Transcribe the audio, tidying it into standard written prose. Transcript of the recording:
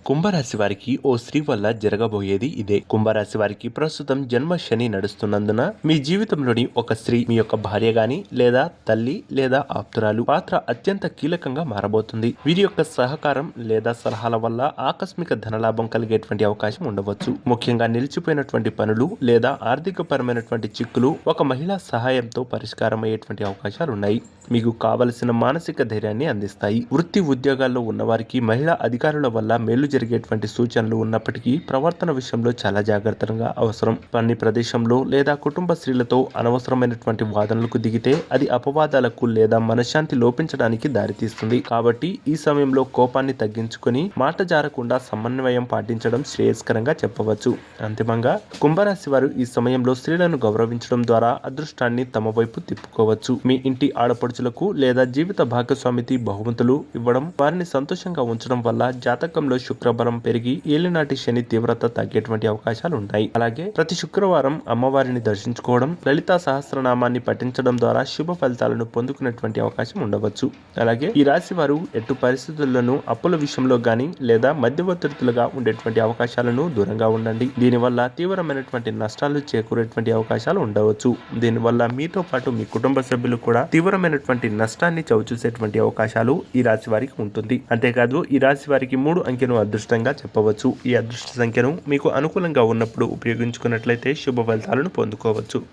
కుంభరాశి వారికి ఓ స్త్రీ వల్ల జరగబోయేది ఇదే. కుంభరాశి వారికి ప్రస్తుతం జన్మ శని నడుస్తున్నందున మీ జీవితంలోని ఒక స్త్రీ మీ యొక్క భార్య గాని లేదా తల్లి లేదా ఆప్తురాలు పాత్ర అత్యంత కీలకంగా మారబోతుంది. వీరి యొక్క సహకారం లేదా సలహాల వల్ల ఆకస్మిక ధనలాభం కలిగేటువంటి అవకాశం ఉండవచ్చు. ముఖ్యంగా నిలిచిపోయినటువంటి పనులు లేదా ఆర్థిక పరమైనటువంటి చిక్కులు ఒక మహిళా సహాయంతో పరిష్కారం అయ్యేటువంటి అవకాశాలున్నాయి. మీకు కావలసిన మానసిక ధైర్యాన్ని అందిస్తాయి. వృత్తి ఉద్యోగాల్లో ఉన్నవారికి మహిళా అధికారుల వల్ల మేలు జరిగేటువంటి సూచనలు ఉన్నప్పటికీ ప్రవర్తన విషయంలో చాలా జాగ్రత్తగా అవసరం. పని ప్రదేశంలో లేదా కుటుంబ స్త్రీలతో అనవసరమైనటువంటి వాదనలకు దిగితే అది అపవాదాలకు లేదా మనశ్శాంతి లోపించడానికి దారితీస్తుంది. కాబట్టి ఈ సమయంలో కోపాన్ని తగ్గించుకొని మాట జారకుండా సమన్వయం పాటించడం శ్రేయస్కరంగా చెప్పవచ్చు. అంతిమంగా కుంభరాశి వారు ఈ సమయంలో స్త్రీలను గౌరవించడం ద్వారా అదృష్టాన్ని తమ వైపు తిప్పుకోవచ్చు. మీ ఇంటి ఆడపడుచులకు లేదా జీవిత భాగస్వామికి బహుమతులు ఇవ్వడం, వారిని సంతోషంగా ఉంచడం వల్ల జాతకంలో శుక్రబలం పెరిగి ఏలినాటి శని తీవ్రత తగ్గేటువంటి అవకాశాలు ఉంటాయి. అలాగే ప్రతి శుక్రవారం అమ్మవారిని దర్శించుకోవడం, లలితా సహస్రనామాన్ని పఠించడం ద్వారా శుభ ఫలితాలను పొందుకునేటువంటి అవకాశం ఉండవచ్చు. అలాగే ఈ రాశి వారు ఎటు పరిస్థితులను అప్పుల విషయంలో గాని లేదా మధ్యవర్తులుగా ఉండేటువంటి అవకాశాలను దూరంగా ఉండండి. దీనివల్ల తీవ్రమైనటువంటి నష్టాలు చేకూరేటువంటి అవకాశాలు ఉండవచ్చు. దీనివల్ల మీతో పాటు మీ కుటుంబ సభ్యులు కూడా తీవ్రమైనటువంటి నష్టాన్ని చవిచూసేటువంటి అవకాశాలు ఈ రాశి వారికి ఉంటుంది. అంతేకాదు ఈ రాశి వారికి 3 అంకెను అదృష్టంగా చెప్పవచ్చు. ఈ అదృష్ట సంఖ్యను మీకు అనుకూలంగా ఉన్నప్పుడు ఉపయోగించుకున్నట్లయితే శుభ ఫలితాలను పొందుకోవచ్చు.